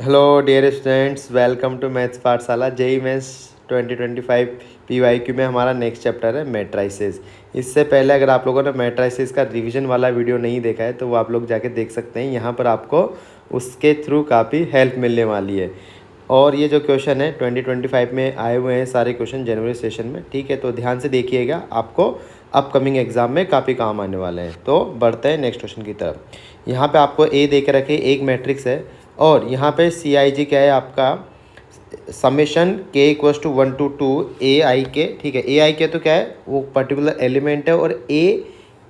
Hello dear students, welcome to maths पाठशाला। JEE Mains 2025 PYQ में हमारा नेक्स्ट चैप्टर है मैट्राइसेस। इससे पहले अगर आप लोगों ने मैट्राइसेस का रिवीजन वाला वीडियो नहीं देखा है तो वो आप लोग जाके देख सकते हैं। यहाँ पर आपको उसके थ्रू काफ़ी हेल्प मिलने वाली है। और ये जो क्वेश्चन है 2025 में आए हुए हैं सारे क्वेश्चन जनवरी सेशन में, ठीक है। तो ध्यान से देखिएगा, आपको अपकमिंग एग्जाम में काफ़ी काम आने वाले हैं। तो बढ़ते हैं नेक्स्ट क्वेश्चन की तरफ। यहाँ पे आपको ए दे के रखे, एक मैट्रिक्स है और यहाँ पे सी आई जी क्या है आपका, समेशन के इक्वल्स टू 1 to 2 ए आई के, ठीक है। ए आई के तो क्या है, वो पर्टिकुलर एलिमेंट है। और ए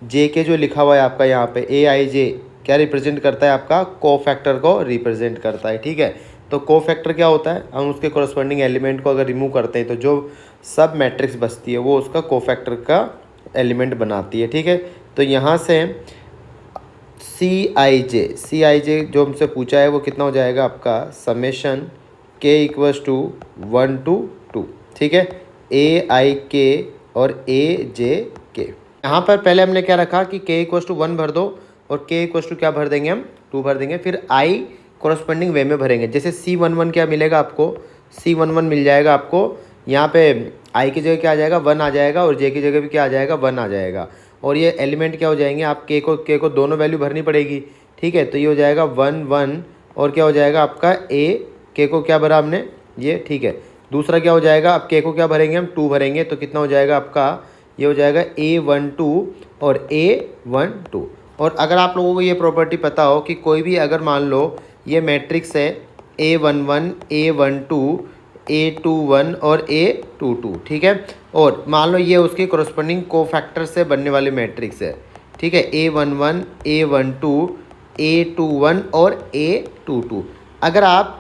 जे के जो लिखा हुआ है आपका यहाँ पे ए आई जे क्या रिप्रेजेंट करता है, आपका कोफैक्टर को रिप्रेजेंट करता है, ठीक है। तो कोफैक्टर क्या होता है, हम उसके कोरस्पॉन्डिंग एलिमेंट को अगर रिमूव करते हैं तो जो सब मैट्रिक्स बचती है वो उसका कोफैक्टर का एलिमेंट बनाती है, ठीक है। तो यहाँ से सी आई जे जो हमसे पूछा है वो कितना हो जाएगा आपका, समेशन के इक्वल्स टू 1 to 2, ठीक है। ए आई के और ए जे के। यहाँ पर पहले हमने क्या रखा कि के इक्वल्स टू 1 भर दो और के इक्वल्स टू क्या भर देंगे, हम 2 भर देंगे। फिर आई कोरस्पॉन्डिंग वे में भरेंगे। जैसे C11 क्या मिलेगा आपको, C11 मिल जाएगा आपको। यहाँ पे आई की जगह क्या आ जाएगा, 1 आ जाएगा और जे की जगह भी क्या आ जाएगा, 1 आ जाएगा। और ये एलिमेंट क्या हो जाएंगे, आप के को दोनों वैल्यू भरनी पड़ेगी, ठीक है। तो ये हो जाएगा 1 1 और क्या हो जाएगा आपका ए के को क्या भरा हमने, ये, ठीक है। दूसरा क्या हो जाएगा, अब के को क्या भरेंगे, हम 2 भरेंगे। तो कितना हो जाएगा आपका, ये हो जाएगा A12 और A12। और अगर आप लोगों को ये प्रॉपर्टी पता हो कि कोई भी अगर मान लो ये मैट्रिक्स है A11 A12 A21 और A22, ठीक है। और मान लो ये उसके कोरस्पॉन्डिंग कोफैक्टर से बनने वाली मैट्रिक्स है, ठीक है। A11 A12 A21 और A22। अगर आप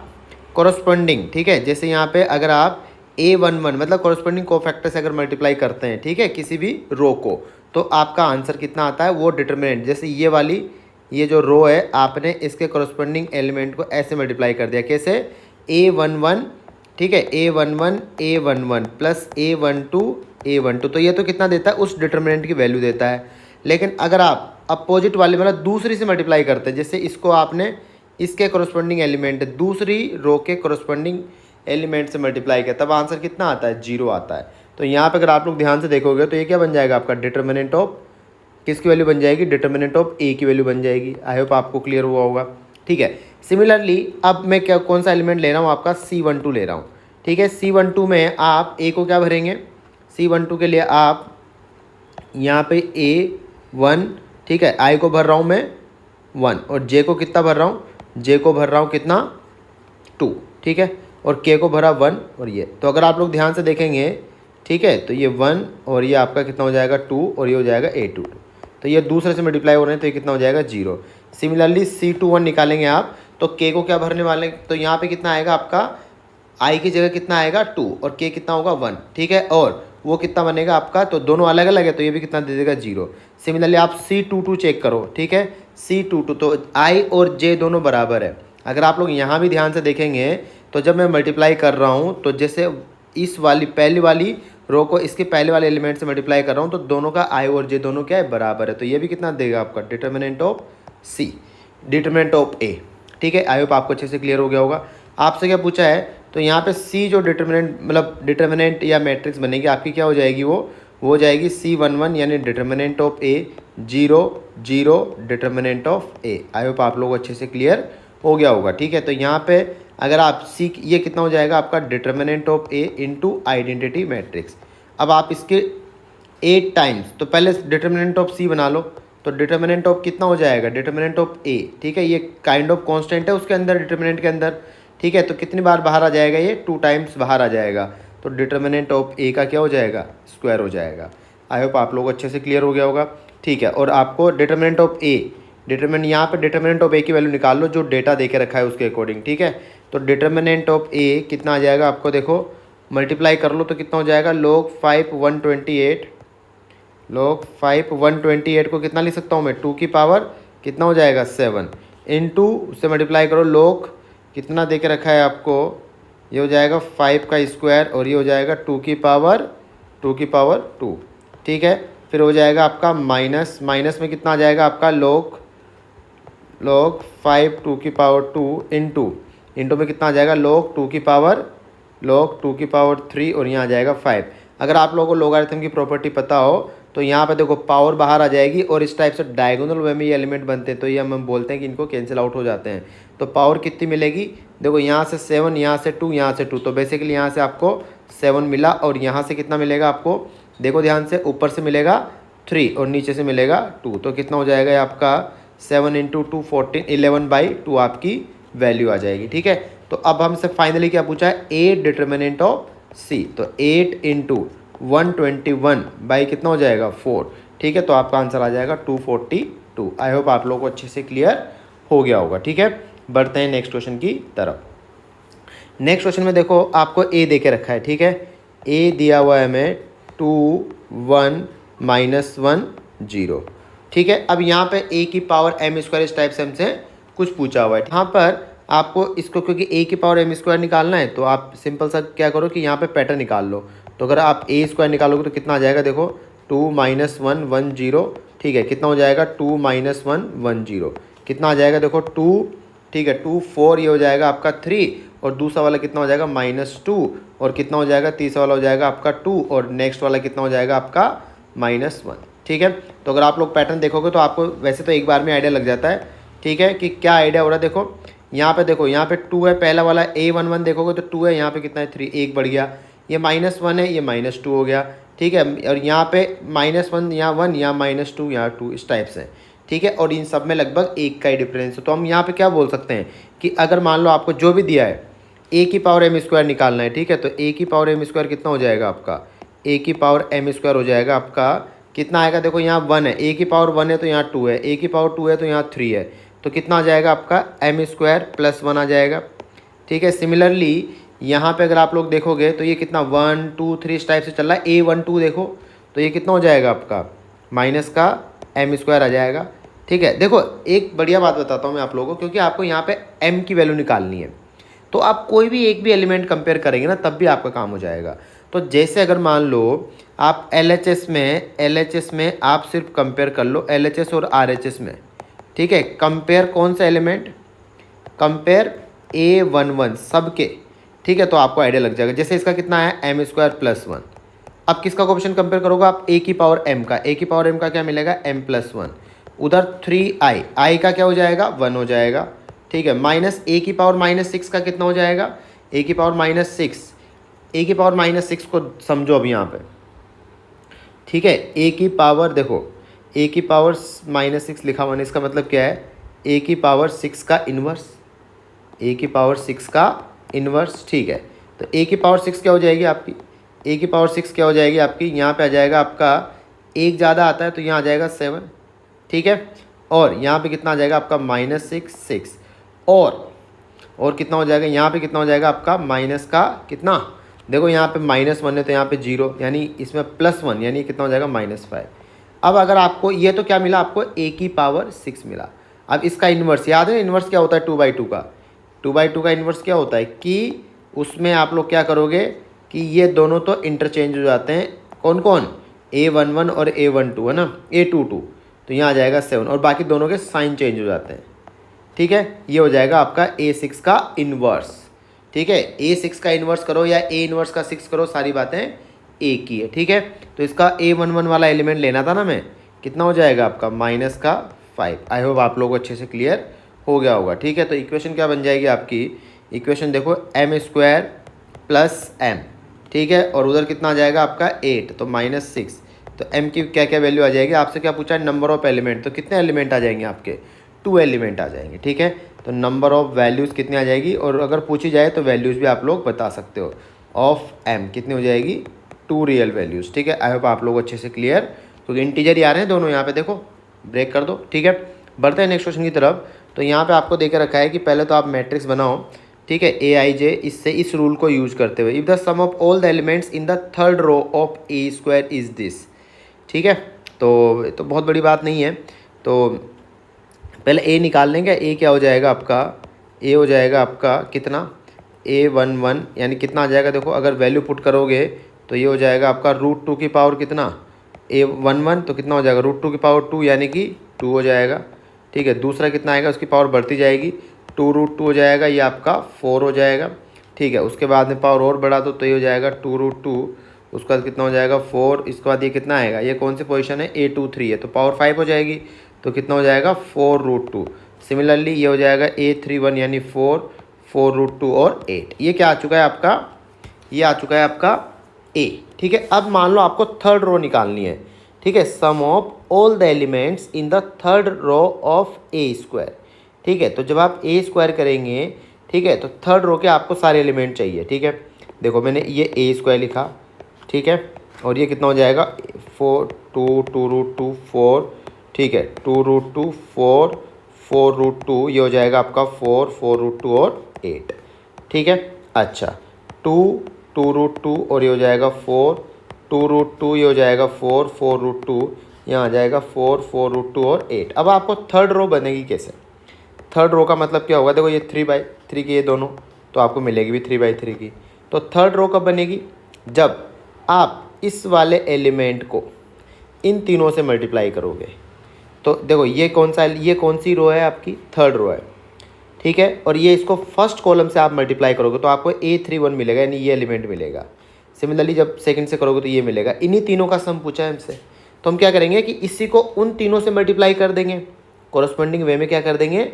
कोरस्पॉन्डिंग, ठीक है, जैसे यहाँ पे अगर आप A11 मतलब कोरस्पॉन्डिंग कोफैक्टर से अगर मल्टीप्लाई करते हैं, ठीक है, किसी भी रो को, तो आपका आंसर कितना आता है, वो डिटर्मिनेंट, जैसे ये वाली ये जो रो है आपने इसके कोरस्पॉन्डिंग एलिमेंट को ऐसे मल्टीप्लाई कर दिया, कैसे, A11, ठीक है, A11 A11 plus A12 A12। तो ये तो कितना देता है, उस डिटर्मिनेंट की वैल्यू देता है। लेकिन अगर आप अपोजिट वाले मतलब दूसरी से मल्टीप्लाई करते हैं, जैसे इसको आपने इसके कोरस्पॉन्डिंग एलिमेंट दूसरी रो के कोरस्पॉन्डिंग एलिमेंट से मल्टीप्लाई किया, तब आंसर कितना आता है, 0 आता है। तो यहाँ पे अगर आप लोग ध्यान से देखोगे तो ये क्या बन जाएगा आपका, डिटर्मिनेंट ऑफ किसकी वैल्यू बन जाएगी, डिटर्मिनेंट ऑफ ए की वैल्यू बन जाएगी। आई होप आपको क्लियर हुआ होगा, ठीक है। सिमिलरली अब मैं क्या कौन सा एलिमेंट ले रहा हूँ, आपका C12 ले रहा हूँ, ठीक है। C12 में आप ए को क्या भरेंगे, C12 के लिए आप यहाँ पे A1, ठीक है, आई को भर रहा हूँ मैं 1 और जे को कितना भर रहा हूँ, जे को भर रहा हूँ कितना 2, ठीक है। और के को भरा 1 और ये। तो अगर आप लोग ध्यान से देखेंगे, ठीक है, तो ये 1 और ये आपका कितना हो जाएगा 2 और ये हो जाएगा A22। तो ये दूसरे से मल्टीप्लाई हो रहे हैं तो ये कितना हो जाएगा 0। सिमिलरली C21 निकालेंगे आप तो के को क्या भरने वाले, तो यहाँ पे कितना आएगा आपका, आई की जगह कितना आएगा 2 और के कितना होगा 1, ठीक है। और वो कितना बनेगा आपका, तो दोनों अलग अलग है तो ये भी कितना दे देगा 0। सिमिलरली आप C22 चेक करो, ठीक है, C22 तो आई और जे दोनों बराबर है। अगर आप लोग यहाँ भी ध्यान से देखेंगे तो जब मैं मल्टीप्लाई कर रहा हूँ तो जैसे इस वाली पहली वाली रो को इसके पहले वाले एलिमेंट से मल्टीप्लाई कर रहा हूँ तो दोनों का आई और जे दोनों क्या है, बराबर है। तो ये भी कितना देगा आपका, determinant of C, determinant of A, ठीक है। आई होप आपको अच्छे से क्लियर हो गया होगा। आपसे क्या पूछा है, तो यहाँ पे सी जो डिटर्मिनेंट मतलब डिटर्मिनेंट या मैट्रिक्स बनेगी आपकी क्या हो जाएगी, वो हो जाएगी C11 यानी determinant of A 0 0 determinant of A. I hope आप लोग अच्छे से क्लियर हो गया होगा, ठीक है। तो यहाँ पे अगर आप सी, ये कितना हो जाएगा आपका, determinant of A into identity matrix. अब आप इसके 8 टाइम्स, तो पहले डिटर्मिनेंट ऑफ सी बना लो। तो डिटर्मिनेंट ऑफ कितना हो जाएगा, डिटर्मिनेंट ऑफ ए, ठीक है, ये काइंड ऑफ कांस्टेंट है उसके अंदर डिटर्मिनेंट के अंदर, ठीक है। तो कितनी बार बाहर आ जाएगा, ये 2 टाइम्स बाहर आ जाएगा। तो डिटर्मिनेंट ऑफ ए का क्या हो जाएगा, स्क्वायर हो जाएगा। आई होप आप लोग अच्छे से क्लियर हो गया होगा, ठीक है। और आपको डिटर्मिनेंट ऑफ ए, डिटर्मिनेंट यहाँ पे डिटर्मिनेंट ऑफ ए की वैल्यू निकाल लो जो डेटा दे के रखा है उसके अकॉर्डिंग, ठीक है। तो डिटर्मिनेंट ऑफ ए कितना आ जाएगा आपको, देखो मल्टीप्लाई कर लो तो कितना हो जाएगा, log 5 128, log 5 128 को कितना लिख सकता हूँ मैं, 2 की पावर कितना हो जाएगा 7 इंटू उससे मल्टीप्लाई करो, log कितना दे के रखा है आपको, ये हो जाएगा 5 का स्क्वायर और ये हो जाएगा 2 की पावर 2, ठीक है। फिर हो जाएगा आपका माइनस, माइनस में कितना आ जाएगा आपका, log 5 2 की पावर 2 इंटू इंटू में कितना आ जाएगा log 2 की पावर 3 और यहाँ आ जाएगा 5। अगर आप लोगों को लोगारिथम की प्रॉपर्टी पता हो तो यहाँ पे देखो पावर बाहर आ जाएगी और इस टाइप से डायगोनल वे में ये एलिमेंट बनते हैं, तो ये हम बोलते हैं कि इनको कैंसिल आउट हो जाते हैं। तो पावर कितनी मिलेगी, देखो यहाँ से 7, यहाँ से 2, यहाँ से 2, तो बेसिकली यहाँ से आपको 7 मिला और यहाँ से कितना मिलेगा आपको, देखो ध्यान से, ऊपर से मिलेगा 3 और नीचे से मिलेगा 2, तो कितना हो जाएगा ये आपका 7 इंटू 2 14, 11/2 आपकी वैल्यू आ जाएगी। ठीक है, तो अब हमसे फाइनली क्या पूछा है, 8 डिटर्मिनेंट ऑफ सी, तो 8 इंटू 121 बाई कितना हो जाएगा 4। ठीक है, तो आपका आंसर आ जाएगा 242। आई होप आप लोगों को अच्छे से क्लियर हो गया होगा। ठीक है, बढ़ते हैं नेक्स्ट क्वेश्चन की तरफ। नेक्स्ट क्वेश्चन में देखो आपको ए दे के रखा है। ठीक है, ए दिया हुआ है हमें 2 1 -1 0। ठीक है, अब यहाँ पे ए की पावर एम स्क्वायर इस टाइप से हमसे कुछ पूछा हुआ है। यहाँ पर आपको इसको क्योंकि ए की पावर एम स्क्वायर निकालना है तो आप सिंपल सा क्या करो कि यहाँ पे पैटर्न निकाल लो। तो अगर आप ए स्क्वायर निकालोगे तो कितना आ जाएगा, देखो 2 -1 1 0। ठीक है, कितना हो जाएगा 2 -1 1 0, कितना आ जाएगा देखो 2। ठीक है, 2 4, ये हो जाएगा आपका 3 और दूसरा वाला कितना हो जाएगा -2 और कितना हो जाएगा तीसरा वाला हो जाएगा आपका 2 और नेक्स्ट वाला कितना हो जाएगा आपका -1। ठीक है, तो अगर आप लोग पैटर्न देखोगे तो आपको वैसे तो एक बार में आइडिया लग जाता है। ठीक है, कि क्या आइडिया हो रहा है, देखो यहाँ पे, देखो यहाँ पे 2 है, पहला वाला A11 देखोगे तो 2 है, यहाँ पे कितना है 3, 1 बढ़ गया, ये -1 है, ये -2 हो गया। ठीक है, और यहाँ पे -1 यहाँ 1, यहाँ -2 यहाँ 2, इस टाइप से। ठीक है, और इन सब में लगभग 1 का ही डिफरेंस है। तो हम यहाँ पे क्या बोल सकते हैं कि अगर मान लो आपको जो भी दिया है ए की पावर एम स्क्वायर निकालना है। ठीक है, तो ए की पावर एम स्क्वायर कितना हो जाएगा आपका, ए की पावर एम स्क्वायर हो जाएगा आपका कितना आएगा, देखो यहाँ 1 है, ए की पावर 1 है तो यहाँ 2 है, ए की पावर 2 है तो यहाँ 3 है, तो कितना आ जाएगा आपका एम स्क्वायर +1 आ जाएगा। ठीक है, सिमिलरली यहाँ पे अगर आप लोग देखोगे तो ये कितना 1 2 3 इस टाइप से चल रहा है, A12 देखो तो ये कितना हो जाएगा आपका माइनस का एम स्क्वायर आ जाएगा। ठीक है, देखो एक बढ़िया बात बताता हूँ मैं आप लोगों को, क्योंकि आपको यहाँ पे m की वैल्यू निकालनी है तो आप कोई भी एक भी एलिमेंट कंपेयर करेंगे ना तब भी आपका काम हो जाएगा। तो जैसे अगर मान लो आप LHS में आप सिर्फ कंपेयर कर लो LHS और RHS में। ठीक है, कंपेयर कौन सा एलिमेंट, कंपेयर A11 सबके। ठीक है, तो आपको आइडिया लग जाएगा। जैसे इसका कितना है m स्क्वायर +1, अब किसका क्वेश्चन कंपेयर करोगे आप, a की पावर m का, a की पावर m का क्या मिलेगा m+1, उधर 3i का क्या हो जाएगा 1 हो जाएगा। ठीक है, माइनस a की पावर -6 का कितना हो जाएगा, a की पावर -6, a की पावर -6 को समझो अब यहाँ पे। ठीक है, a की पावर देखो a की पावर -6 लिखा हुआ है, इसका मतलब क्या है a की पावर 6 का इन्वर्स, a की पावर 6 का इन्वर्स। ठीक है, तो a की पावर 6 क्या हो जाएगी आपकी, a की पावर 6 क्या हो जाएगी आपकी, यहाँ पे आ जाएगा आपका एक ज़्यादा आता है तो यहाँ आ जाएगा 7। ठीक है, और यहाँ पे कितना आ जाएगा आपका -6 और कितना हो जाएगा यहाँ पे कितना हो जाएगा आपका माइनस का कितना, देखो यहाँ पे -1 है तो यहाँ पे 0, यानी इसमें +1 यानी कितना हो जाएगा -5। अब अगर आपको ये तो क्या मिला आपको a की पावर 6 मिला। अब इसका इन्वर्स याद है, इन्वर्स क्या होता है 2/2 का, 2/2 का इन्वर्स क्या होता है कि उसमें आप लोग क्या करोगे कि ये दोनों तो इंटरचेंज हो जाते हैं, कौन कौन A11 और A12 है ना, A22, तो यहाँ आ जाएगा 7 और बाकी दोनों के साइन चेंज हो जाते हैं। ठीक है, ये हो जाएगा आपका A6 का इन्वर्स। ठीक है, A6 का इन्वर्स करो या A इन्वर्स का 6 करो, सारी बातें एक ही है। ठीक है, तो इसका A11 वाला एलिमेंट लेना था ना मैं, कितना हो जाएगा आपका -5। आई होप आप लोगों को अच्छे से क्लियर हो गया होगा। ठीक है, तो इक्वेशन क्या बन जाएगी आपकी, इक्वेशन देखो m² + m। ठीक है, और उधर कितना आ जाएगा आपका 8, तो -6, तो m की क्या क्या वैल्यू आ जाएगी, आपसे क्या पूछा है नंबर ऑफ एलिमेंट, तो कितने एलिमेंट आ जाएंगे आपके 2 एलिमेंट आ जाएंगे। ठीक है, तो नंबर ऑफ वैल्यूज़ कितनी आ जाएगी, और अगर पूछी जाए तो वैल्यूज़ भी आप लोग बता सकते हो, ऑफ m कितनी हो जाएगी 2 रियल वैल्यूज़। ठीक है, आई होप आप लोग अच्छे से क्लियर, क्योंकि इंटीजर ही आ रहे हैं दोनों, यहाँ पे देखो ब्रेक कर दो। ठीक है, बढ़ते हैं नेक्स्ट क्वेश्चन की तरफ। तो यहाँ पे आपको देकर रखा है कि पहले तो आप मैट्रिक्स बनाओ। ठीक है, AIJ, इससे इस रूल को यूज करते हुए, if the sum of all the elements in the third row of A² is this. ठीक है, तो बहुत बड़ी बात नहीं है, तो पहले A निकाल लेंगे। A क्या हो जाएगा आपका, A हो जाएगा आपका कितना A11, यानी कितना आ जाएगा, देखो अगर वैल्यू पुट करोगे तो ये हो जाएगा आपका √2 की पावर कितना A11, तो कितना हो जाएगा √2 की पावर 2 यानी कि 2 हो जाएगा। ठीक है, दूसरा कितना आएगा, उसकी पावर बढ़ती जाएगी, 2√2 हो जाएगा, ये आपका 4 हो जाएगा। ठीक है, उसके बाद में पावर और बढ़ा दो तो ये हो जाएगा 2√2, उसके बाद कितना हो जाएगा 4, इसके बाद ये कितना आएगा, ये कौन सी पोजीशन है, A23 है तो पावर 5 हो जाएगी, तो कितना हो जाएगा 4√2। सिमिलरली ये हो जाएगा A31 यानी 4√2 और 8। ये क्या आ चुका है आपका, ये आ चुका है आपका A। ठीक है, अब मान लो आपको थर्ड रो निकालनी है। ठीक है, sum of all the elements in the third row of A square. ठीक है, तो जब आप A स्क्वायर करेंगे, ठीक है, तो थर्ड रो के आपको सारे एलिमेंट चाहिए। ठीक है, देखो मैंने ये A स्क्वायर लिखा, ठीक है, और ये कितना हो जाएगा 2√2 4, ठीक है, 2√2 4 4√2, ये हो जाएगा आपका 4√2 और 8। ठीक है, अच्छा 2√2 और ये हो जाएगा 4√2, ये हो जाएगा 4√2, यहाँ आ जाएगा 4√2 और 8। अब आपको थर्ड रो बनेगी कैसे, थर्ड रो का मतलब क्या होगा, देखो ये 3/3 की ये दोनों, तो आपको मिलेगी भी 3/3 की। तो थर्ड रो कब बनेगी, जब आप इस वाले एलिमेंट को इन तीनों से मल्टीप्लाई करोगे। तो देखो ये कौन सा, ये कौन सी रो है आपकी, थर्ड रो है। ठीक है, और ये इसको फर्स्ट कॉलम से आप मल्टीप्लाई करोगे तो आपको A31 मिलेगा, यानी ये एलिमेंट मिलेगा। सिमिलरली जब सेकंड से करोगे तो ये मिलेगा। इन्हीं तीनों का सम पूछा है हमसे, तो हम क्या करेंगे कि इसी को उन तीनों से मल्टीप्लाई कर देंगे, कोरस्पॉन्डिंग वे में क्या कर देंगे,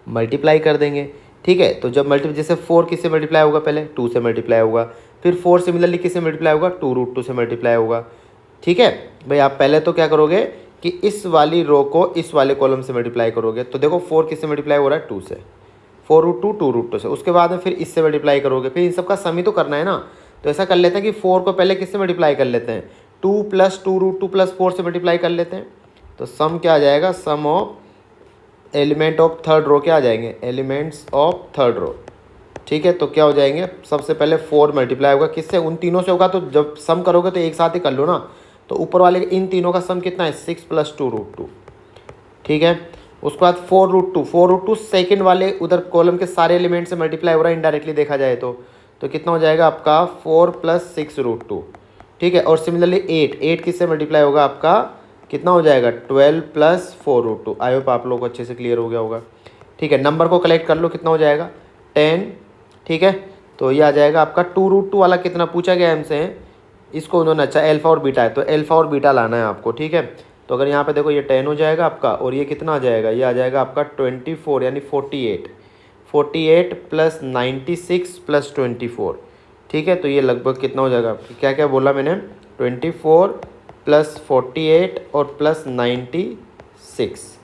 मल्टीप्लाई कर देंगे। ठीक है, तो जब जैसे 4 किससे मल्टीप्लाई होगा, पहले 2 से मल्टीप्लाई होगा, फिर 4 सिमिलरली किससे मल्टीप्लाई होगा, 2√2 से मल्टीप्लाई होगा। ठीक है भाई, आप पहले तो क्या करोगे कि इस वाली रो को इस वाले कॉलम से मल्टीप्लाई करोगे, तो देखो 4 किससे मल्टीप्लाई हो रहा है, 2 से, 4√2 2√2 से, उसके बाद में फिर इससे मल्टीप्लाई करोगे, फिर इन सब का सम ही तो करना है ना। तो ऐसा कर लेते हैं कि 4 को पहले किससे मल्टीप्लाई कर लेते हैं, 2 + 2√2 + 4 से मल्टीप्लाई कर लेते हैं। तो सम क्या आ जाएगा, sum of element of third row क्या आ जाएंगे, एलिमेंट्स ऑफ थर्ड रो। ठीक है, तो क्या हो जाएंगे, सबसे पहले 4 मल्टीप्लाई होगा किससे, उन तीनों से होगा, तो जब सम करोगे तो एक साथ ही कर लो ना। तो ऊपर वाले इन तीनों का सम कितना है, 6 + 2√2। ठीक है, उसके बाद 4√2 सेकेंड वाले उधर कॉलम के सारे एलिमेंट से मल्टीप्लाई हो रहा है इनडायरेक्टली देखा जाए तो कितना हो जाएगा आपका 4 + 6√2। ठीक है, और सिमिलरली 8 किससे मल्टीप्लाई होगा आपका, कितना हो जाएगा 12 + 4√2। आई होप आप लोग को अच्छे से क्लियर हो गया होगा। ठीक है, नंबर को कलेक्ट कर लो, कितना हो जाएगा 10। ठीक है, तो ये आ जाएगा आपका 2√2 वाला कितना पूछा गया हमसे, इसको उन्होंने अच्छा अल्फा और बीटा है, तो अल्फा और बीटा लाना है आपको। ठीक है, तो अगर यहाँ पे देखो ये 10 हो जाएगा आपका, और ये कितना आ जाएगा, ये आ जाएगा आपका 24 यानी 48 + 96 + 24। ठीक है, तो ये लगभग कितना हो जाएगा, क्या क्या बोला मैंने, 24 + 48 और +96।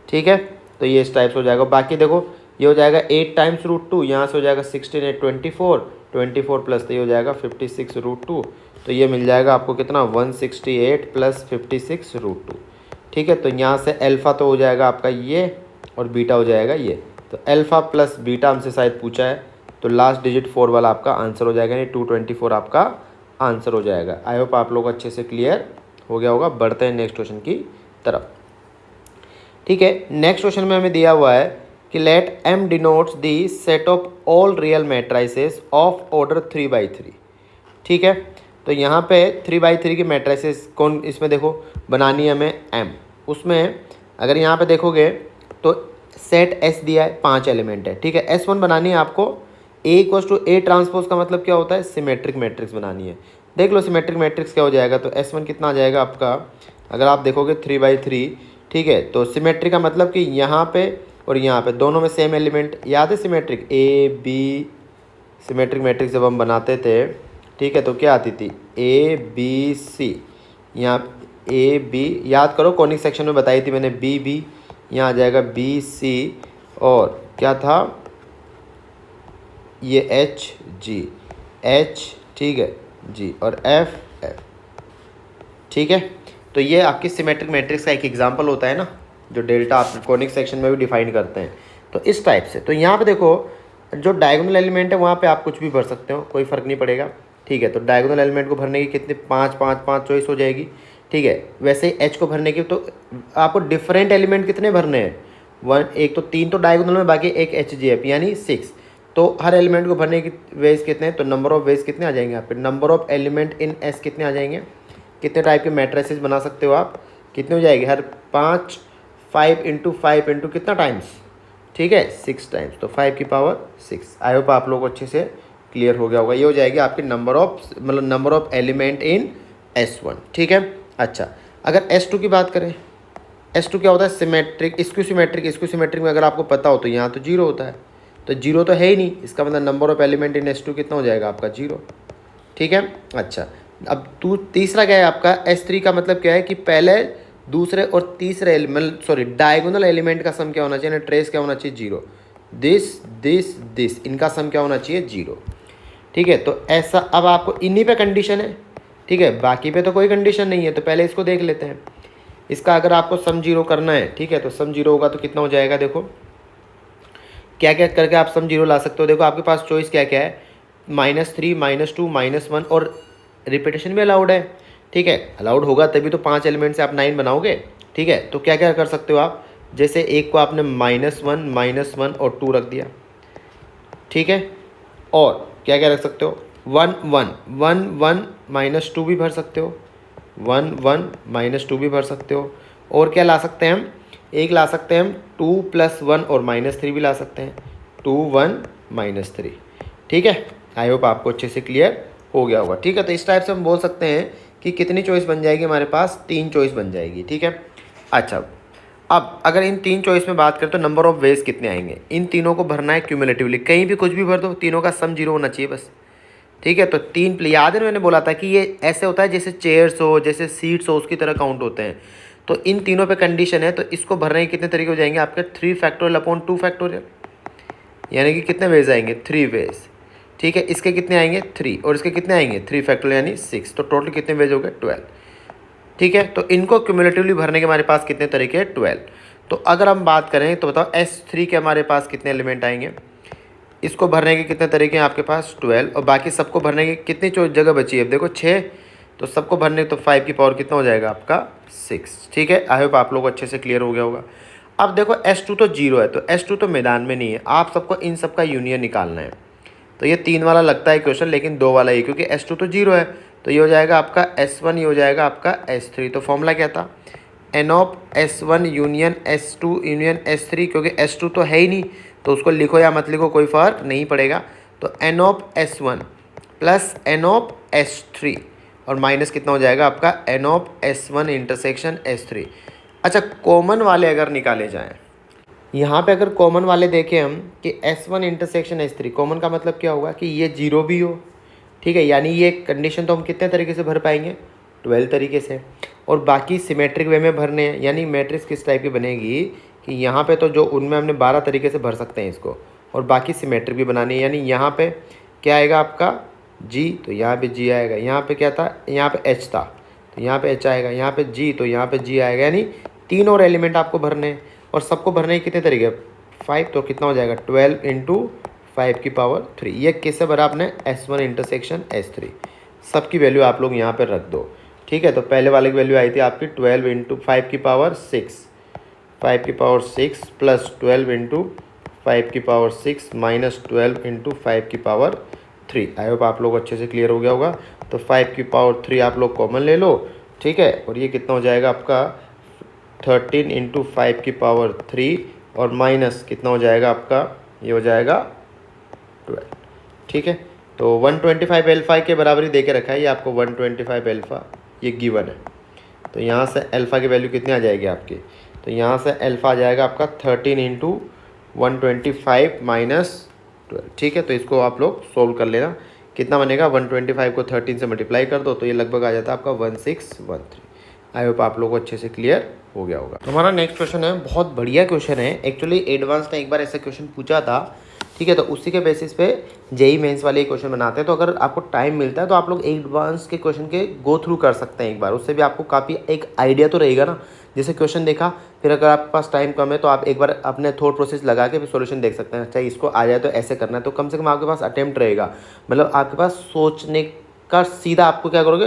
ठीक है, तो ये इस टाइप से हो जाएगा। बाकी देखो ये हो जाएगा 8 × √2, यहाँ से हो जाएगा 16 8 24 प्लस तो ये हो जाएगा 56√2। तो ये मिल जाएगा आपको कितना 168 + 56√2। ठीक है, तो यहाँ से अल्फ़ा तो हो जाएगा आपका ये और बीटा हो जाएगा ये। तो अल्फ़ा प्लस बीटा हमसे शायद पूछा है, तो लास्ट डिजिट 4 वाला आपका आंसर हो जाएगा, यानी 224 आपका आंसर हो जाएगा। आई होप आप लोग अच्छे से क्लियर हो गया होगा। बढ़ते हैं नेक्स्ट क्वेश्चन की तरफ। ठीक है, नेक्स्ट क्वेश्चन में हमें दिया हुआ है कि let M denotes the set of all real matrices of order 3/3। ठीक है, तो यहाँ पे 3/3 की मैट्राइसेस कौन, इसमें देखो बनानी है हमें M। उसमें अगर यहाँ पे देखोगे तो सेट S दिया है, 5 एलिमेंट है। ठीक है, S1 बनानी है आपको, A = A ट्रांसपोज का मतलब क्या होता है, सिमेट्रिक मैट्रिक्स बनानी है। देख लो सिमेट्रिक मैट्रिक्स क्या हो जाएगा, तो S1 कितना आ जाएगा आपका, अगर आप देखोगे 3/3। ठीक है, तो सिमेट्रिक का मतलब कि यहाँ पे और यहाँ पे दोनों में सेम एलिमेंट, याद है symmetric A B symmetric matrix जब हम बनाते थे। ठीक है, तो क्या आती थी A B C, यहाँ A B याद करो, कॉनिक सेक्शन में बताई थी मैंने, B B यहाँ आ जाएगा B C, और क्या था ये H G H, ठीक है G, और F F। ठीक है, तो ये आपकी सिमेट्रिक मैट्रिक्स का एक एग्जांपल होता है ना, जो डेल्टा आप कॉनिक सेक्शन में भी डिफाइन करते हैं। तो इस टाइप से, तो यहाँ पे देखो जो डायगोनल एलिमेंट है वहाँ पे आप कुछ भी भर सकते हो, कोई फ़र्क नहीं पड़ेगा। ठीक है, तो डायगोनल एलिमेंट को भरने की कितनी 5 चॉइस हो जाएगी। ठीक है, वैसे ही H को भरने की तो आपको डिफरेंट एलिमेंट कितने भरने हैं, एक तो 3 तो डायगोनल में, बाकी एक HGF यानी 6। तो हर एलिमेंट को भरने की वेज कितने हैं, तो नंबर ऑफ वेज कितने आ जाएंगे आप, number of element in S कितने आ जाएंगे, कितने टाइप के मैट्रिसेस बना सकते हो आप, कितने हो जाएगी, हर 5 × 5 × कितना टाइम्स ठीक है, 6 टाइम्स, तो 5 की पावर 6। आई होप आप लोगों को अच्छे से क्लियर हो गया होगा। ये हो जाएगी आपकी number of element in S1। ठीक है, अच्छा अगर S2 की बात करें, S2 क्या होता है, सिमेट्रिक, इसक्यू सिमेट्रिक में अगर आपको पता हो तो यहाँ तो 0 होता है, तो 0 तो है ही नहीं, इसका मतलब number of element in S2 कितना हो जाएगा आपका 0। ठीक है, अच्छा अब तीसरा क्या है आपका S3 का मतलब क्या है कि पहले दूसरे और तीसरे डायगोनल एलिमेंट का सम क्या होना चाहिए, ट्रेस क्या होना चाहिए 0, दिस इनका सम क्या होना चाहिए 0। ठीक है, तो ऐसा अब आपको इन्हीं पे कंडीशन है। ठीक है, बाकी पे तो कोई कंडीशन नहीं है, तो पहले इसको देख लेते हैं। इसका अगर आपको सम 0 करना है, ठीक है, तो सम 0 होगा तो कितना हो जाएगा, देखो क्या क्या करके आप सम 0 ला सकते हो। देखो आपके पास चॉइस क्या क्या है, -3, -2, -1 और रिपीटेशन भी अलाउड है। ठीक है, अलाउड होगा तभी तो 5 एलिमेंट से आप 9 बनाओगे। ठीक है, तो क्या क्या कर सकते हो आप, जैसे एक को आपने -1 और 2 रख दिया। ठीक है, और क्या क्या रख सकते हो, 1 1 1 1 -2 भी भर सकते हो, 1 1 -2 भी भर सकते हो। और क्या ला सकते हैं हम, एक ला सकते हैं हम 2 + 1 और -3 भी ला सकते हैं, 2 1 -3। ठीक है, आई होप आपको अच्छे से क्लियर हो गया होगा। ठीक है, तो इस टाइप से हम बोल सकते हैं कि कितनी चॉइस बन जाएगी हमारे पास, 3 चॉइस बन जाएगी। ठीक है, अच्छा अब अगर इन 3 चॉइस में बात करें तो नंबर ऑफ वेज कितने आएंगे, इन तीनों को भरना है क्यूमुलेटिवली, कहीं भी कुछ भी भर दो, तीनों का सम 0 होना चाहिए बस। ठीक है, तो 3 याद है मैंने बोला था कि ये ऐसे होता है जैसे चेयर्स हो, जैसे सीट्स हो, उसकी तरह काउंट होते हैं। तो इन तीनों पे कंडीशन है, तो इसको भरने के कितने तरीके हो जाएंगे आपके, 3 फैक्टोरियल अपॉन 2 फैक्टोरियल, यानी कि कितने वेज आएंगे, 3 वेज। ठीक है, इसके कितने आएंगे 3 और इसके कितने आएंगे 3 फैक्टोरियल यानी 6, तो टोटल कितने वेज हो गए 12। ठीक है, तो इनको क्यूमुलेटिवली भरने के हमारे पास कितने तरीके हैं 12। तो अगर हम बात करें तो बताओ S3 के हमारे पास कितने एलिमेंट आएंगे, इसको भरने के कितने तरीके हैं आपके पास 12, और बाकी सबको भरने की कितनी जगह बची है, अब देखो 6, तो सबको भरने तो 5 की पावर कितना हो जाएगा आपका 6। ठीक है, आई होप आप लोग अच्छे से क्लियर हो गया होगा। अब देखो S2 तो 0 है, तो S2 तो मैदान में नहीं है, आप सबको इन सब का यूनियन निकालना है। तो ये 3 वाला लगता है क्वेश्चन, लेकिन 2 वाला ही, क्योंकि S2 तो 0 है, तो ये हो जाएगा आपका S1, ये हो जाएगा आपका S3। तो फॉर्मूला क्या था, N of S1 union S2 union S3, क्योंकि S2 तो है ही नहीं, तो उसको लिखो या मत लिखो कोई फ़र्क नहीं पड़ेगा। तो N of S1 plus N of S3 और माइनस कितना हो जाएगा आपका N of S1 intersection S3। अच्छा, कॉमन वाले अगर निकाले जाएँ, यहाँ पे अगर कॉमन वाले देखें हम कि S1 इंटरसेक्शन S3, कॉमन का मतलब क्या होगा कि ये 0 भी हो। ठीक है, यानी ये कंडीशन तो हम कितने तरीके से भर पाएंगे, 12 तरीके से। और बाकी सिमेट्रिक वे में भरने हैं, यानी मैट्रिक्स किस टाइप की बनेगी कि यहाँ पे तो जो उनमें हमने 12 तरीके से भर सकते हैं इसको, और बाकी सिमेट्रिक भी बनानी है। यानी यहाँ पे क्या आएगा आपका G, तो यहाँ पे G आएगा, यहाँ पे क्या था, यहाँ पे H था, तो यहाँ पे H आएगा, यहाँ पे G, तो यहाँ पे G आएगा। यानी 3 और एलिमेंट आपको भरने हैं, और सबको भरने के कितने तरीके, 5, तो कितना हो जाएगा 12 × 5 की पावर 3। ये किससे भरा आपने, S1 इंटरसेक्शन S3। सबकी वैल्यू आप लोग यहाँ पर रख दो। ठीक है, तो पहले वाले की वैल्यू आई थी आपकी 12 × 5 की पावर 6, 5 की पावर 6 प्लस 12 × 5 की पावर 6 माइनस 12 × 5 की पावर 3। आई होप आप लोग अच्छे से क्लियर हो गया होगा। तो 5 की पावर 3 आप लोग कॉमन ले लो। ठीक है, और ये कितना हो जाएगा आपका 13 × 5 की पावर 3 और माइनस कितना हो जाएगा आपका, ये हो जाएगा 12। ठीक है, तो 125 अल्फ़ा के बराबर ही दे के रखा है ये आपको, 125 अल्फ़ा ये गिवन है। तो यहाँ से अल्फ़ा की वैल्यू कितनी आ जाएगी आपकी, तो यहाँ से अल्फ़ा आ जाएगा आपका 13 × 125 माइनस 12। ठीक है, तो इसको आप लोग सोल्व कर लेना, कितना बनेगा, 125 को 13 से मल्टीप्लाई कर दो, तो ये लगभग आ जाता है आपका 1613। आई होप आप लोगों को अच्छे से क्लियर हो गया होगा। तो हमारा नेक्स्ट क्वेश्चन है, बहुत बढ़िया क्वेश्चन है एक्चुअली, एडवांस ने एक बार ऐसा क्वेश्चन पूछा था। ठीक है, तो उसी के बेसिस पे जेई मेंस वाले क्वेश्चन बनाते हैं। तो अगर आपको टाइम मिलता है तो आप लोग एडवांस के क्वेश्चन के गो थ्रू कर सकते हैं एक बार, उससे भी आपको काफ़ी एक आइडिया तो रहेगा ना। जैसे क्वेश्चन देखा, फिर अगर आपके पास टाइम कम है तो आप एक बार अपने थॉट प्रोसेस लगा के फिर सॉल्यूशन देख सकते हैं। अच्छा, इसको आ जाए तो ऐसे करना है, तो कम से कम आपके पास अटेम्प्ट रहेगा, मतलब आपके पास सोचने का सीधा आपको क्या करोगे,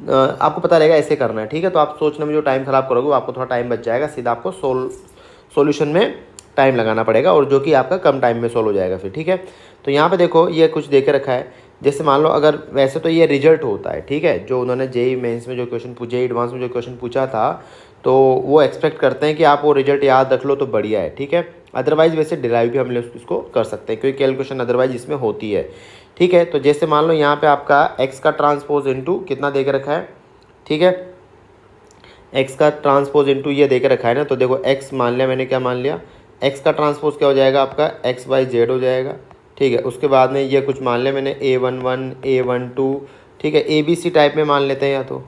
आपको पता रहेगा ऐसे करना है। ठीक है, तो आप सोचने में जो टाइम ख़राब करोगे वो आपको थोड़ा टाइम बच जाएगा, सीधा आपको सॉल्यूशन में टाइम लगाना पड़ेगा, और जो कि आपका कम टाइम में सोल्व हो जाएगा फिर। ठीक है, तो यहाँ पे देखो ये कुछ दे के रखा है, जैसे मान लो अगर वैसे तो ये रिजल्ट होता है, ठीक है, जो उन्होंने जेई मेंस में जो क्वेश्चन पूछे, एडवांस में जो क्वेश्चन पूछा था, तो वो एक्सपेक्ट करते हैं कि आप वो रिजल्ट याद रख लो तो बढ़िया है, ठीक है। अदरवाइज वैसे डिराइव भी हम लोग इसको कर सकते हैं, क्योंकि कैलकुलेशन अदरवाइज इसमें होती है, ठीक है। तो जैसे मान लो यहाँ पे आपका एक्स का ट्रांसपोज इंटू कितना दे के रखा है, ठीक है, एक्स का ट्रांसपोज इंटू ये दे के रखा है ना, तो देखो एक्स मान लिया मैंने, क्या मान लिया, एक्स का ट्रांसपोज क्या हो जाएगा आपका, एक्स बाई जेड हो जाएगा, ठीक है। उसके बाद में ये कुछ मान लिया मैंने A11 A12, ठीक है, ABC टाइप में मान लेते हैं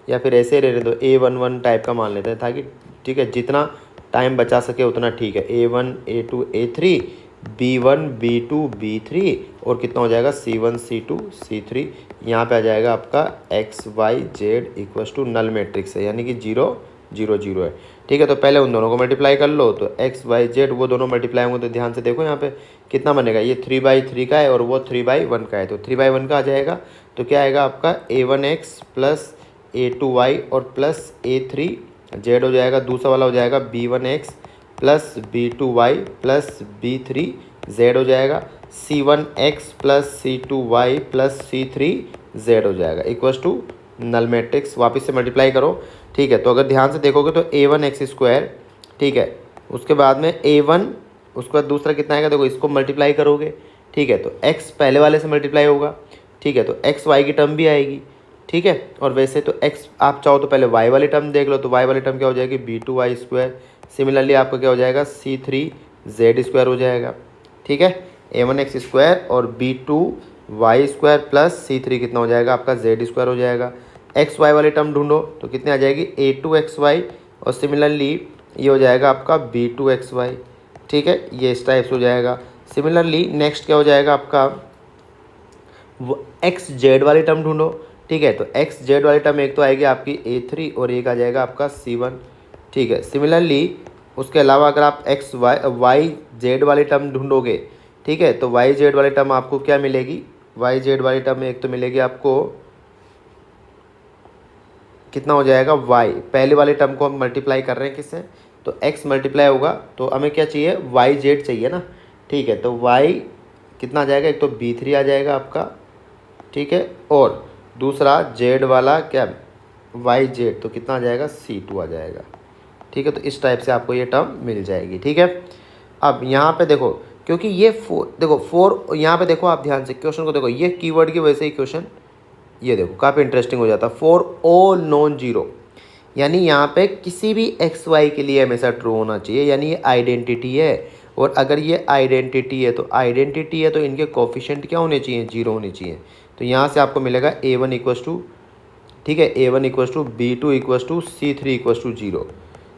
या फिर ऐसे रहने दो, A11 टाइप का मान लेते हैं, ताकि ठीक है जितना टाइम बचा सके उतना ठीक है। A1 A2 A3 B1 B2 B3 और कितना हो जाएगा C1 C2 C3। यहाँ पे आ जाएगा आपका X Y Z equals to null matrix है, यानी कि 0 0 0 है, ठीक है। तो पहले उन दोनों को मल्टीप्लाई कर लो, तो एक्स वाई जेड वो दोनों मल्टीप्लाई होंगे, तो ध्यान से देखो यहाँ पे कितना बनेगा, ये 3/3 का है और वो 3/1 का है, तो 3/1 का आ जाएगा, तो क्या आएगा आपका A1x प्लस A2y और प्लस A3 जेड हो जाएगा। दूसरा वाला हो जाएगा B1x plus B2y plus B3 Z हो जाएगा। C1x plus C2y plus C3 Z हो जाएगा इक्वल्स टू नल मैट्रिक्स। वापस से मल्टीप्लाई करो, ठीक है। तो अगर ध्यान से देखोगे तो A1x², ठीक है, उसके बाद में A1, उसके बाद दूसरा कितना आएगा, देखो इसको मल्टीप्लाई करोगे, ठीक है, तो x पहले वाले से मल्टीप्लाई होगा, ठीक है, तो एक्स वाई की टर्म भी आएगी, ठीक है। और वैसे तो x आप चाहो तो पहले y वाली टर्म देख लो, तो y वाली टर्म क्या हो जाएगी, B2y²। सिमिलरली आपका क्या हो जाएगा, C3z² हो जाएगा, ठीक है। A1x² और B2y² प्लस C3 कितना हो जाएगा आपका z² हो जाएगा। एक्स वाई वाली टर्म ढूंढो तो कितनी आ जाएगी, A2xy और सिमिलरली ये हो जाएगा आपका B2xy, ठीक है, ये इस टाइप से हो जाएगा। सिमिलरली नेक्स्ट क्या हो जाएगा आपका, एक्स जेड वाली टर्म ढूंढो, ठीक है, तो एक्स जेड वाली टर्म एक तो आएगी आपकी A3 और एक आ जाएगा आपका C1, ठीक है। सिमिलरली उसके अलावा अगर आप एक्स वाई जेड वाली टर्म ढूंढोगे, ठीक है, तो वाई जेड वाली टर्म आपको क्या मिलेगी, वाई जेड वाली टर्म एक तो मिलेगी आपको कितना हो जाएगा, y, पहले वाले टर्म को हम मल्टीप्लाई कर रहे हैं किससे, तो x मल्टीप्लाई होगा, तो हमें क्या चाहिए, वाई जेड चाहिए ना, ठीक है। तो y कितना आ जाएगा, एक तो B3 आ जाएगा आपका, ठीक है, और दूसरा जेड वाला क्या, वाई जेड, तो कितना आ जाएगा, C2 आ जाएगा, ठीक है। तो इस टाइप से आपको ये टर्म मिल जाएगी, ठीक है। अब यहाँ पे देखो, क्योंकि ये देखो 4 यहाँ पे देखो, आप ध्यान से क्वेश्चन को देखो, ये कीवर्ड की वजह से ही क्वेश्चन ये देखो काफ़ी इंटरेस्टिंग हो जाता है। फॉर ऑल नॉन जीरो, यानी यहाँ पे किसी भी एक्स वाई के लिए हमेशा ट्रू होना चाहिए, यानी ये आइडेंटिटी है, और अगर ये आइडेंटिटी है तो इनके कोफिशिएंट क्या होने चाहिए, 0 होने चाहिए। तो यहाँ से आपको मिलेगा A1 इक्वल्स टू, ठीक है, A1 equals to B2 equals to C3 equals to 0।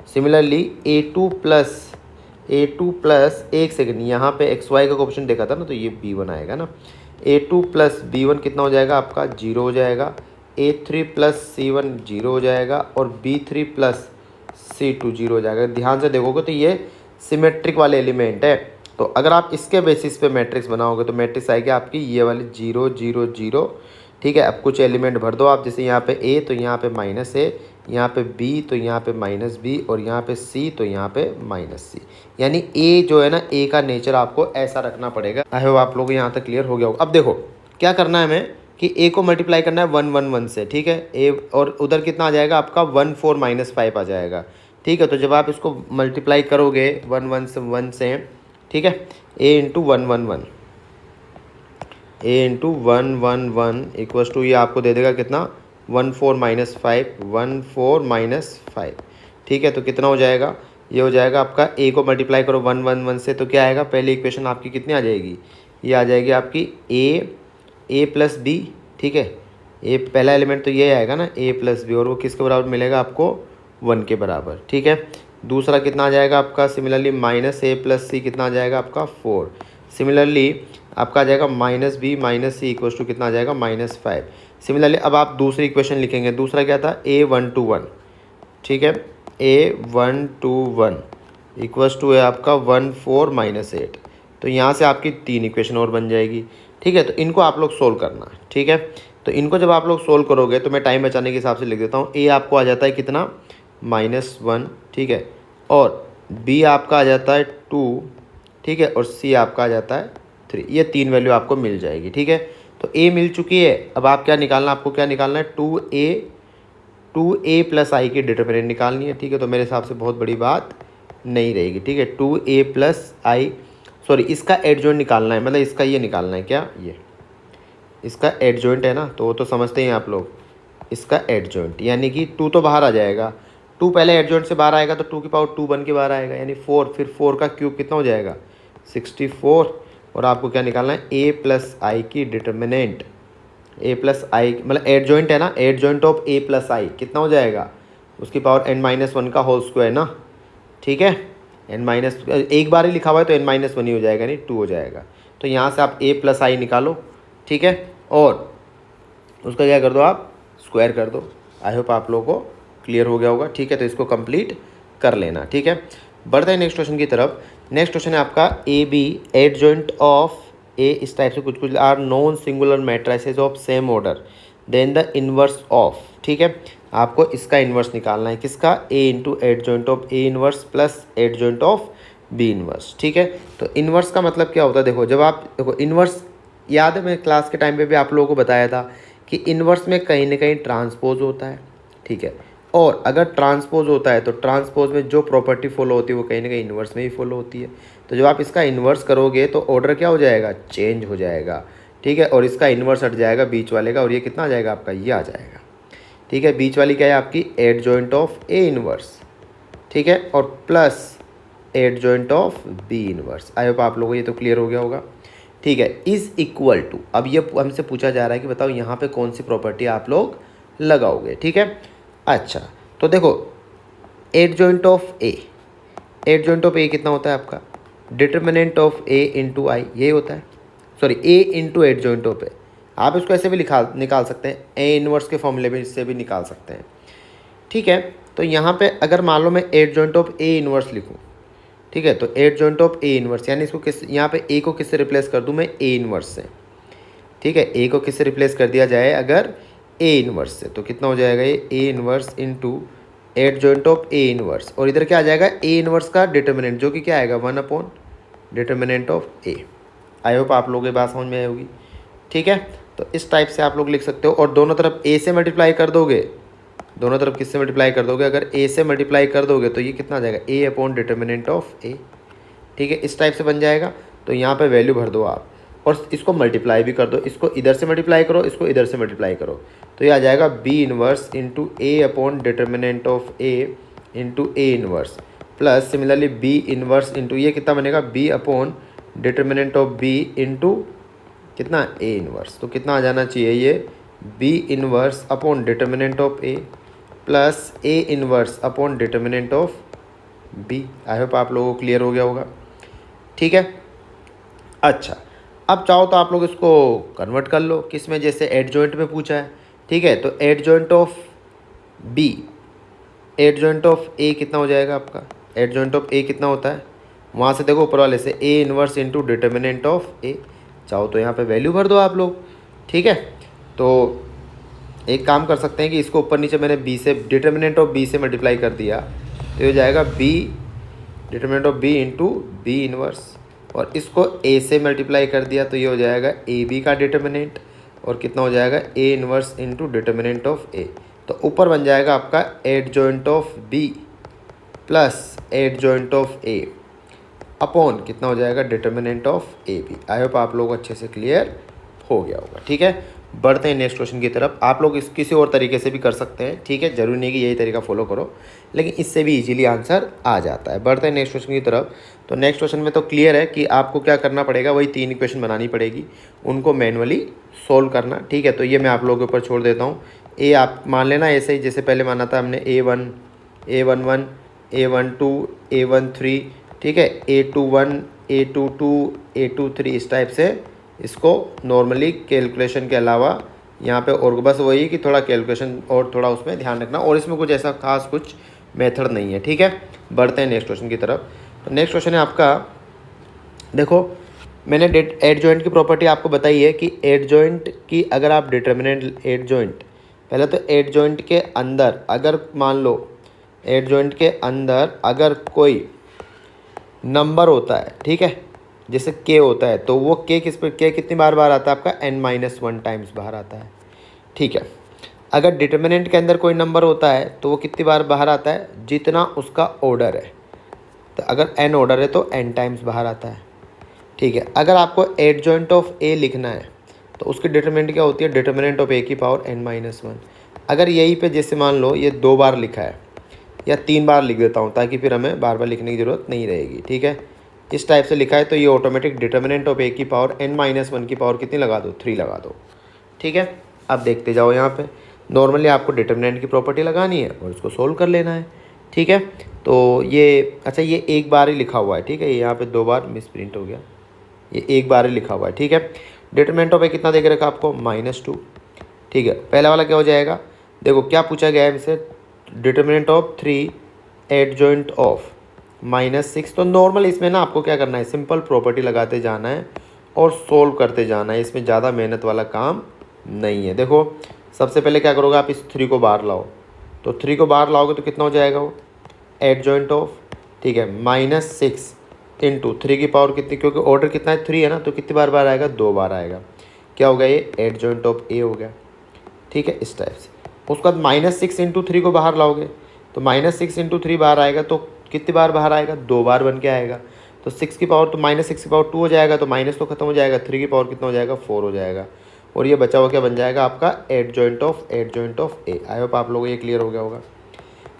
Similarly A2 plus एक सेकेंड, यहाँ पे एक्स वाई का कोफिशिएंट देखा था ना, तो ये B1 आएगा ना, A2 प्लस B1 कितना हो जाएगा आपका, 0 हो जाएगा। A3 प्लस C1 0 हो जाएगा और B3 प्लस C2 0 हो जाएगा। ध्यान से देखोगे तो ये सिमेट्रिक वाले एलिमेंट है, तो अगर आप इसके बेसिस पे मैट्रिक्स बनाओगे तो मैट्रिक्स आएगी आपकी ये वाली 0 0 0, ठीक है। अब कुछ एलिमेंट भर दो आप, जैसे यहाँ पे A तो यहाँ पे -A, यहाँ पे B तो यहाँ पे -B और यहाँ पे C तो यहाँ पे -C, यानी A जो है ना, A का नेचर आपको ऐसा रखना पड़ेगा। आई होप आप लोग यहाँ तक क्लियर हो गया होगा। अब देखो क्या करना है हमें कि A को मल्टीप्लाई करना है 1 1 1 से, ठीक है, A और उधर कितना आ जाएगा आपका 1 4 -5 आ जाएगा, ठीक है। तो जब आप इसको मल्टीप्लाई करोगे 1 1 से, ठीक है, A into 1 1 1, A into 1 1 1 equals to ये आपको दे देगा कितना, 1 4 -5 1 4 -5, ठीक है। तो कितना हो जाएगा, ये हो जाएगा आपका A को मल्टीप्लाई करो 1 1 1 से, तो क्या आएगा, पहली इक्वेशन आपकी कितनी आ जाएगी, ये आ जाएगी आपकी A प्लस B, ठीक है, A पहला एलिमेंट तो ये आएगा ना, A प्लस B, और वो किसके बराबर मिलेगा आपको, 1 के बराबर, ठीक है। दूसरा कितना आ जाएगा आपका, सिमिलरली -A प्लस C कितना आ जाएगा आपका 4। सिमिलरली आपका आ जाएगा -B -C इक्वल्स टू कितना आ जाएगा, -5। सिमिलरली अब आप दूसरी इक्वेशन लिखेंगे, दूसरा क्या था, A1 2 1, ठीक है, A1 2 1 इक्वल्स टू है आपका 1 4 -8। तो यहाँ से आपकी 3 इक्वेशन और बन जाएगी, ठीक है। तो इनको आप लोग सोल्व करना है, ठीक है। तो इनको जब आप लोग सोल्व करोगे तो मैं टाइम बचाने के हिसाब से लिख देता हूँ। A आपको आ जाता है कितना, -1, ठीक है, और B आपका आ जाता है 2, ठीक है, और C आपका आ जाता है 3। ये 3 वैल्यू आपको मिल जाएगी, ठीक है। तो ए मिल चुकी है। अब आप क्या निकालना, आपको क्या निकालना है, 2a प्लस आई की डिटर्मिनेंट निकालनी है। ठीक है, तो मेरे हिसाब से बहुत बड़ी बात नहीं रहेगी। ठीक है, 2a प्लस आई, सॉरी इसका एडजॉइंट निकालना है, मतलब इसका ये निकालना है, क्या ये इसका एडजॉइंट है ना, तो वो तो समझते हैं आप लोग, इसका एडजॉइंट यानी कि 2 तो बाहर आ जाएगा, 2 पहले एडजॉइंट से बाहर आएगा तो 2 की पावर 2 बन के बाहर आएगा, यानी 4, फिर 4 का क्यूब कितना हो जाएगा 64। और आपको क्या निकालना है, a प्लस आई की डिटर्मिनेंट, a प्लस आई मतलब एडजॉइंट है ना, एडजॉइंट ऑफ a प्लस आई कितना हो जाएगा, उसकी पावर n-1 का होल स्क्वायर ना। ठीक है, एक बार ही लिखा हुआ है तो n-1 ही हो जाएगा, नहीं 2 हो जाएगा। तो यहाँ से आप a प्लस आई निकालो। ठीक है, और उसका क्या कर दो, आप स्क्वायर कर दो। आई होप आप लोगों को क्लियर हो गया होगा। ठीक है, तो इसको कंप्लीट कर लेना। ठीक है, बढ़ते हैं नेक्स्ट क्वेश्चन की तरफ। नेक्स्ट क्वेश्चन है आपका A B adjoint of A, इस टाइप से कुछ are non singular matrices of same order then the inverse of. ठीक है, आपको इसका इन्वर्स निकालना है, किसका, A into adjoint of A inverse plus adjoint of B inverse. ठीक है, तो इन्वर्स का मतलब क्या होता है, देखो जब आप देखो इन्वर्स, याद है मैं क्लास के टाइम पे भी आप लोगों को बताया था कि इन्वर्स में कहीं ना कहीं ट्रांसपोज होता है। ठीक है, और अगर ट्रांसपोज होता है तो ट्रांसपोज में जो प्रॉपर्टी फॉलो होती है वो कहीं ना कहीं इन्वर्स में ही फॉलो होती है। तो जब आप इसका इन्वर्स करोगे तो ऑर्डर क्या हो जाएगा, चेंज हो जाएगा। ठीक है, और इसका इन्वर्स हट जाएगा बीच वाले का, और ये कितना आ जाएगा आपका, ये आ जाएगा। ठीक है, बीच वाली क्या है आपकी, एडजॉइंट ऑफ ए इनवर्स। ठीक है, और plus adjoint of B inverse. I hope आप लोगों को ये तो क्लियर हो गया होगा। ठीक है, इज़ इक्वल टू, अब ये हमसे पूछा जा रहा है कि बताओ यहाँ पे कौन सी प्रॉपर्टी आप लोग लगाओगे। ठीक है, अच्छा तो देखो adjoint of A, adjoint of A कितना होता है आपका, determinant of A into I, यही होता है, sorry A into adjoint of A. आप इसको ऐसे भी निकाल सकते हैं, ए इनवर्स के फॉर्मूले में इससे भी निकाल सकते हैं। ठीक है, तो यहाँ पे अगर मान लो मैं एडजॉइंट ऑफ ए इनवर्स लिखूँ, ठीक है, तो एडजॉइंट ऑफ ए इनवर्स यानी इसको किस, यहाँ पे ए को किससे रिप्लेस कर दूँ मैं, ए इनवर्स से। ठीक है, ए को किससे रिप्लेस कर दिया जाए अगर ए इनवर्स से, तो कितना हो जाएगा ये, ए inverse into adjoint of A inverse, और इधर क्या आ जाएगा, ए इनवर्स का डिटर्मिनेंट जो कि क्या आएगा 1 determinant of A. I hope आप लोगों की बात समझ में आई होगी। ठीक है, तो इस टाइप से आप लोग लिख सकते हो, और दोनों तरफ ए से मल्टीप्लाई कर दोगे, दोनों तरफ किससे मल्टीप्लाई कर दोगे, अगर ए से मल्टीप्लाई कर दोगे तो ये कितना आ जाएगा, ए अपॉन डिटर्मिनेंट ऑफ ए। ठीक है, इस टाइप से बन जाएगा। तो यहाँ पे वैल्यू भर दो आप, और इसको मल्टीप्लाई भी कर दो, इसको इधर से मल्टीप्लाई करो, इसको इधर से मल्टीप्लाई करो, तो ये आ जाएगा B inverse into A upon determinant of A into A inverse, plus similarly B inverse into ये कितना बनेगा, B upon determinant of B into कितना, ए इनवर्स। तो कितना आ जाना चाहिए ये, B inverse upon determinant of A plus A inverse upon determinant of B. I hope आप लोगों को क्लियर हो गया होगा। ठीक है, अच्छा अब चाहो तो आप लोग इसको कन्वर्ट कर लो किस में, जैसे एडजॉइंट में पूछा है। ठीक है, तो adjoint of B, adjoint of A कितना हो जाएगा आपका, एडजॉइंट ऑफ ए कितना होता है, वहाँ से देखो ऊपर वाले से A inverse into determinant of A. चाहो तो यहाँ पे वैल्यू भर दो आप लोग। ठीक है, तो एक काम कर सकते हैं कि इसको ऊपर नीचे मैंने बी से, डिटर्मिनेंट ऑफ बी से मल्टीप्लाई कर दिया, तो ये जाएगा B determinant of B into B inverse, और इसको ए से मल्टीप्लाई कर दिया तो ये हो जाएगा ए बी का डिटर्मिनेंट, और कितना हो जाएगा A inverse into determinant of A. तो ऊपर बन जाएगा आपका adjoint of B plus adjoint of A upon कितना हो जाएगा determinant of A B. I hope आप लोग अच्छे से क्लियर हो गया होगा। ठीक है, बढ़ते हैं नेक्स्ट क्वेश्चन की तरफ। आप लोग इस किसी और तरीके से भी कर सकते हैं। ठीक है, जरूरी नहीं कि यही तरीका फॉलो करो, लेकिन इससे भी इजीली आंसर आ जाता है। बढ़ते हैं नेक्स्ट क्वेश्चन की तरफ। तो नेक्स्ट क्वेश्चन में तो क्लियर है कि आपको क्या करना पड़ेगा, वही 3 इक्वेशन बनानी पड़ेगी, उनको मैनुअली सोल्व करना। ठीक है, तो ये मैं आप लोगों के ऊपर छोड़ देता हूँ। ए आप मान लेना ऐसे ही जैसे पहले माना था हमने, A1 A11 A12 A13, ठीक है, A21 A22 A23, इस टाइप से इसको नॉर्मली कैलकुलेशन के अलावा यहाँ पे, और बस वही कि थोड़ा कैलकुलेशन और थोड़ा उसमें ध्यान रखना, और इसमें कुछ ऐसा खास कुछ मेथड नहीं है। ठीक है, बढ़ते हैं नेक्स्ट क्वेश्चन की तरफ। तो नेक्स्ट क्वेश्चन है आपका, देखो मैंने एडजॉइंट की प्रॉपर्टी आपको बताई है कि एडजॉइंट की अगर आप डिटर्मिनेंट एडजॉइंट, पहले तो एडजॉइंट के अंदर अगर मान लो एडजॉइंट के अंदर अगर कोई नंबर होता है, ठीक है, जैसे k होता है तो वो k कितनी बार बाहर आता है आपका n-1 टाइम्स बाहर आता है, ठीक है। अगर डिटर्मिनेंट के अंदर कोई नंबर होता है तो वो कितनी बार बाहर आता है, जितना उसका ऑर्डर है। तो अगर n ऑर्डर है तो n टाइम्स बाहर आता है, ठीक है। अगर आपको एडजॉइंट ऑफ a लिखना है तो उसकी डिटर्मिनेंट क्या होती है, डिटर्मिनेंट ऑफ a की पावर n-1। अगर यहीं पे जैसे मान लो ये 2 बार लिखा है या 3 बार लिख देता हूँ ताकि फिर हमें बार बार लिखने की ज़रूरत नहीं रहेगी, ठीक है। इस टाइप से लिखा है तो ये ऑटोमेटिक डिटर्मिनेंट ऑफ a की पावर n-1 की पावर कितनी लगा दो, 3 लगा दो, ठीक है। अब देखते जाओ यहाँ पे नॉर्मली आपको डिटर्मिनेंट की प्रॉपर्टी लगानी है और इसको सोल्व कर लेना है, ठीक है। तो ये अच्छा ये एक बार ही लिखा हुआ है, ठीक है। यहाँ पे 2 बार मिस प्रिंट हो गया, ये एक बार ही लिखा हुआ है, ठीक है। डिटर्मिनेंट ऑफ a कितना दे के रखा आपको, -2, ठीक है। पहला वाला क्या हो जाएगा, देखो क्या पूछा गया है हमसे, डिटर्मिनेंट ऑफ 3 एडजॉइंट ऑफ -6। तो नॉर्मल इसमें ना आपको क्या करना है, सिंपल प्रॉपर्टी लगाते जाना है और सोल्व करते जाना है, इसमें ज़्यादा मेहनत वाला काम नहीं है। देखो सबसे पहले क्या करोगे आप, इस 3 को बाहर लाओ, तो 3 को बाहर लाओगे तो कितना हो जाएगा वो एडजॉइंट ऑफ, ठीक है, -6 इंटू 3 की पावर कितनी, क्योंकि ऑर्डर कितना है 3 है ना, तो कितनी बार बार आएगा, 2 बार आएगा। क्या हो गया, ये एडजॉइंट ऑफ a हो गया, ठीक है, इस टाइप से। उसके बाद -6 इंटू 3 को बाहर लाओगे तो -6 इंटू 3 बाहर आएगा, तो कितनी बार बाहर आएगा, 2 बार बन के आएगा। तो 6 की पावर तो -6 की पावर 2 हो जाएगा, तो माइनस तो खत्म हो जाएगा, 3 की पावर कितना हो जाएगा, 4 हो जाएगा। और ये बचा हुआ क्या बन जाएगा आपका adjoint of a। I hope आप लोगों को ये क्लियर हो गया होगा।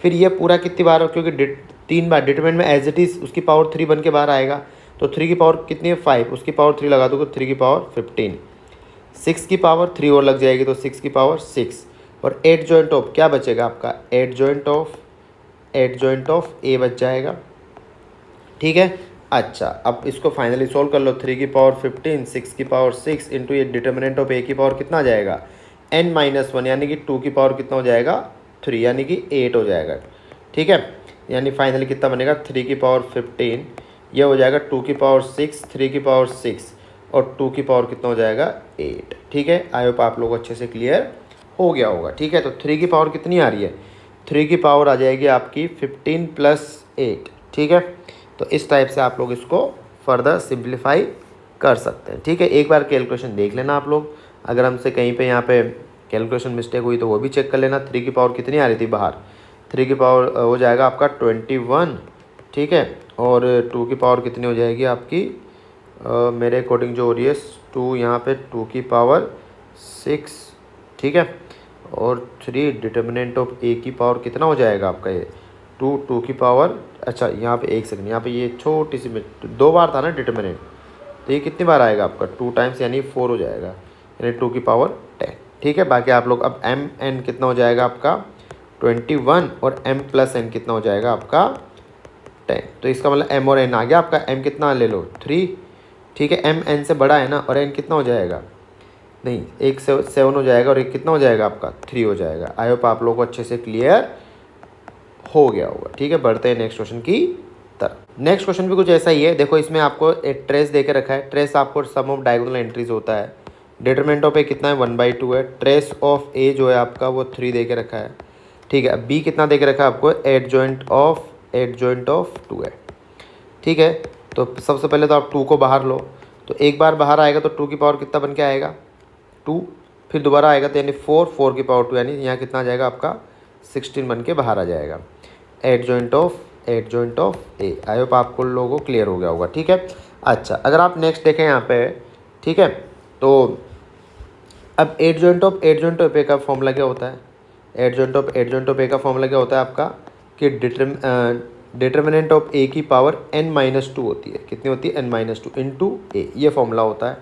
फिर ये पूरा कितनी बार, क्योंकि 3 बार डिटरमिनेंट में एज इट इज़ उसकी पावर 3 बन के बाहर आएगा, तो 3 की पावर कितनी है 5, उसकी पावर 3 लगा दोगे, 3 की पावर 15, 6 की पावर 3 और लग जाएगी तो 6 की पावर 6। और एडजॉइंट ऑफ क्या बचेगा आपका, एडजॉइंट ऑफ a बच जाएगा, ठीक है। अच्छा अब इसको फाइनली सोल्व कर लो, 3 की पावर 15, 6 की पावर 6 इंटू ये डिटर्मिनेंट ऑफ a की पावर कितना आ जाएगा n-1, यानी कि 2 की पावर कितना हो जाएगा 3, यानी कि 8 हो जाएगा, ठीक है। यानी फाइनली कितना बनेगा, 3 की पावर 15, ये हो जाएगा 2 की पावर 6, 3 की पावर 6 और 2 की पावर कितना हो जाएगा 8, ठीक है। आई होप आप लोग अच्छे से क्लियर हो गया होगा, ठीक है। तो 3 की पावर कितनी आ रही है, 3 की पावर आ जाएगी आपकी 15 + 8, ठीक है। तो इस टाइप से आप लोग इसको फर्दर सिंप्लीफाई कर सकते हैं, ठीक है। एक बार कैलकुलेशन देख लेना आप लोग, अगर हमसे कहीं पे यहाँ पे कैलकुलेशन मिस्टेक हुई तो वो भी चेक कर लेना। 3 की पावर कितनी आ रही थी बाहर, 3 की पावर हो जाएगा आपका 21, ठीक है। और 2 की पावर कितनी हो जाएगी आपकी मेरे अकॉर्डिंग जो हो रही है 2 यहाँ पे 2 की पावर 6, ठीक है। और 3 डिटर्मिनेंट ऑफ a की पावर कितना हो जाएगा आपका, ये 2 की पावर, अच्छा यहाँ पे एक सेकंड, यहाँ पे ये छोटी सी 2 बार था ना डिटर्मिनेंट, तो ये कितनी बार आएगा आपका 2 टाइम्स, यानी 4 हो जाएगा, यानी 2 की पावर 10, ठीक है। बाकी आप लोग अब m n कितना हो जाएगा आपका 21 और m + n कितना हो जाएगा आपका 10। तो इसका मतलब m और n आ गया आपका, m कितना ले लो 3, ठीक है। m n से बड़ा है ना, और n कितना हो जाएगा, नहीं एक 7 हो जाएगा और एक कितना हो जाएगा आपका 3 हो जाएगा। आई होप आप लोगों को अच्छे से क्लियर हो गया होगा, ठीक है। बढ़ते हैं नेक्स्ट क्वेश्चन की तरफ। नेक्स्ट क्वेश्चन भी कुछ ऐसा ही है, देखो इसमें आपको एक ट्रेस दे के रखा है, ट्रेस आपको सम ऑफ डायगोनल एंट्रीज होता है। डिटरमिनेंट ऑफ a कितना है 1/2 है, ट्रेस ऑफ a जो है आपका वो 3 दे के रखा है, ठीक है। b कितना दे के रखा है आपको, एडजॉइंट ऑफ 2 है, ठीक है। तो सबसे पहले तो आप 2 को बाहर लो, तो एक बार बाहर आएगा तो 2 की पावर कितना बन के आएगा 2, फिर दोबारा आएगा तो यानी 4 की पावर 2, यानी यहाँ कितना आ जाएगा आपका 16 बन के बाहर आ जाएगा। Adjoint of a। I hope आपको लोगों को क्लियर हो गया होगा, ठीक है। अच्छा अगर आप नेक्स्ट देखें यहाँ पे, ठीक है, तो अब एडजॉइंट ऑफ a का फॉर्मूला क्या होता है, एडजॉइंट ऑफ a का फॉर्मूला क्या होता है आपका कि डिटर्मिनेंट ऑफ a की पावर n-2 होती है, कितनी होती है n-2 इंटू a, ये फॉर्मूला होता है।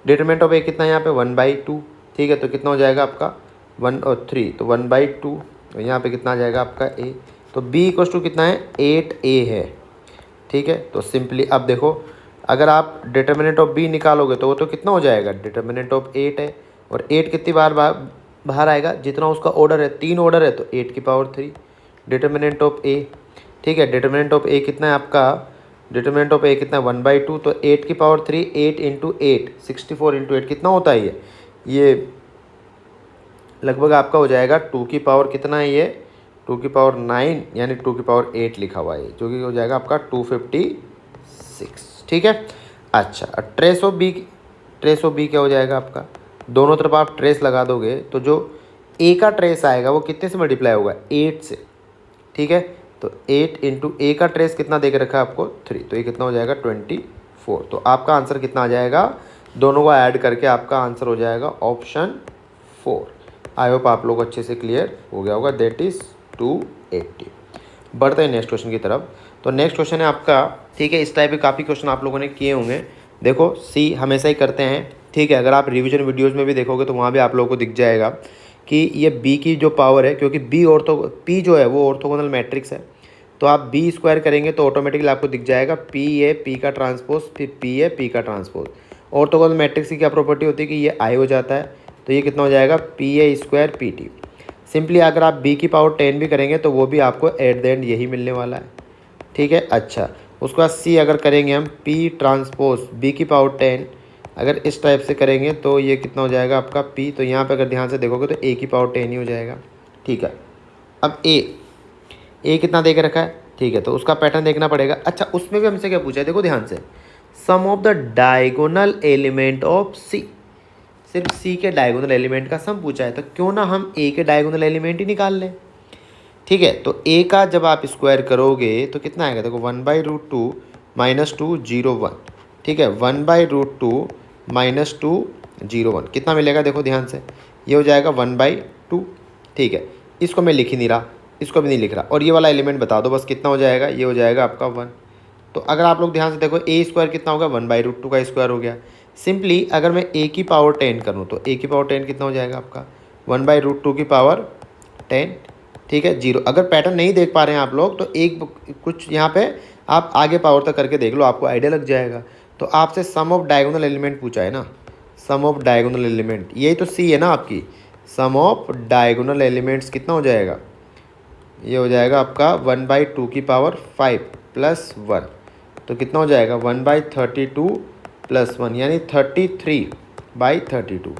डिटर्मिनेंट ऑफ a कितना है यहाँ पे 1/2, ठीक है। तो कितना हो जाएगा आपका 1 और 3, तो 1/2, और यहाँ पे कितना आ जाएगा आपका a, तो b = कितना है 8a है, ठीक है। तो सिंपली अब देखो अगर आप डिटर्मिनेंट ऑफ b निकालोगे तो वो तो कितना हो जाएगा, डिटर्मिनेंट ऑफ 8 है, और 8 कितनी बार बाहर आएगा, जितना उसका ऑर्डर है, 3 ऑर्डर है तो 8 की पावर 3 डिटर्मिनेंट ऑफ a, ठीक है। डिटर्मिनेंट ऑफ a कितना है आपका, डिटर्मिनेंट ऑफ a कितना है 1/2, तो 8 की पावर 3, 8 × 8 64 × 8 कितना होता है ये लगभग आपका हो जाएगा 2 की पावर कितना है ये 2 की पावर 9, यानी 2 की पावर 8 लिखा हुआ है, जो कि हो जाएगा आपका 256, ठीक है। अच्छा, ट्रेस ऑफ बी क्या हो जाएगा आपका, दोनों तरफ आप ट्रेस लगा दोगे तो जो ए का ट्रेस आएगा वो कितने से मल्टीप्लाई होगा, 8 से। ठीक है, तो 8 इंटू ए का ट्रेस कितना दे के रखा है आपको, 3, तो ये कितना हो जाएगा 24। तो आपका आंसर कितना आ जाएगा, दोनों को ऐड करके आपका आंसर हो जाएगा ऑप्शन 4। आई होप आप लोग अच्छे से क्लियर हो गया होगा, दैट इज़ 280। बढ़ते हैं नेक्स्ट क्वेश्चन की तरफ। तो नेक्स्ट क्वेश्चन है आपका, ठीक है, इस टाइप के काफ़ी क्वेश्चन आप लोगों ने किए होंगे। देखो सी हमेशा ही करते हैं, ठीक है, अगर आप रिवीजन वीडियोज़ में भी देखोगे तो वहाँ भी आप लोगों को दिख जाएगा कि ये बी की जो पावर है, क्योंकि पी जो है वो ऑर्थोगोनल मैट्रिक्स है, तो आप बी स्क्वायर करेंगे तो ऑटोमेटिकली आपको दिख जाएगा पी ए पी का ट्रांसपोज, फिर पी ए पी का ट्रांसपोज। ऑर्थोगोनल मैट्रिक्स की क्या प्रॉपर्टी होती है कि ये आई हो जाता है, तो ये कितना हो जाएगा P A square P T. Simply अगर आप बी की पावर 10 भी करेंगे तो वो भी आपको एट द एंड यही मिलने वाला है। ठीक है, अच्छा, उसके बाद सी अगर करेंगे हम पी ट्रांसपोज बी की पावर 10, अगर इस टाइप से करेंगे तो ये कितना हो जाएगा आपका पी, तो यहाँ पे अगर ध्यान से देखोगे तो ए की पावर 10 ही हो जाएगा। ठीक है, अब ए कितना दे के रखा है, ठीक है, तो उसका पैटर्न देखना पड़ेगा। अच्छा, उसमें भी हमसे क्या पूछा है, देखो ध्यान से, sum of the diagonal element of C, सिर्फ सी के डायगोनल एलिमेंट का सम पूछा है, तो क्यों ना हम ए के डायगोनल एलिमेंट ही निकाल लें। ठीक है, तो ए का जब आप स्क्वायर करोगे तो कितना आएगा, देखो 1/√2 - 2 0 1। ठीक है, 1/√2 - 2 0 1 कितना मिलेगा, देखो ध्यान से, ये हो जाएगा 1/2। ठीक है, इसको मैं लिख ही नहीं रहा, इसको भी नहीं लिख रहा, और ये वाला एलिमेंट बता दो बस कितना हो जाएगा, ये हो जाएगा आपका 1। तो अगर आप लोग ध्यान से देखो ए स्क्वायर कितना होगा, 1/√2 का स्क्वायर हो गया। सिंपली अगर मैं ए की पावर 10 करूँ तो ए की पावर 10 कितना हो जाएगा आपका, 1/√2 की पावर 10। ठीक है, 0। अगर पैटर्न नहीं देख पा रहे हैं आप लोग तो एक कुछ यहाँ पे आप आगे पावर तक करके देख लो, आपको आइडिया लग जाएगा। तो आपसे सम ऑफ डायगोनल एलिमेंट पूछा है ना, सम ऑफ डायगोनल एलिमेंट, यही तो सी है ना आपकी, सम ऑफ डायगोनल एलिमेंट्स कितना हो जाएगा, ये हो जाएगा आपका 1/2 की पावर 5 + 1, तो कितना हो जाएगा 1/32 + 1, यानी 33/32।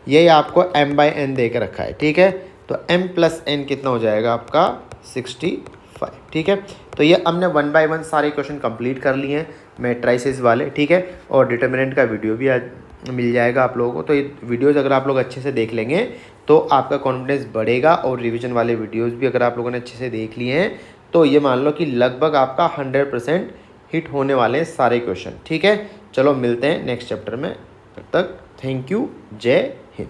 यही आपको m/n दे के रखा है। ठीक है, तो m + n कितना हो जाएगा आपका 65। ठीक है, तो ये हमने 1 बाय 1 सारे क्वेश्चन कंप्लीट कर लिए हैं मैट्रिसेस वाले। ठीक है, और डिटर्मिनेंट का वीडियो भी आज मिल जाएगा आप लोगों को। तो ये वीडियोज़ अगर आप लोग अच्छे से देख लेंगे तो आपका कॉन्फिडेंस बढ़ेगा, और रिवीजन वाले वीडियोज़ भी अगर आप लोगों ने अच्छे से देख लिए हैं तो ये मान लो कि लगभग आपका 100% हिट होने वाले हैं सारे क्वेश्चन। ठीक है, चलो मिलते हैं नेक्स्ट चैप्टर में, तब तक थैंक यू, जय हिंद।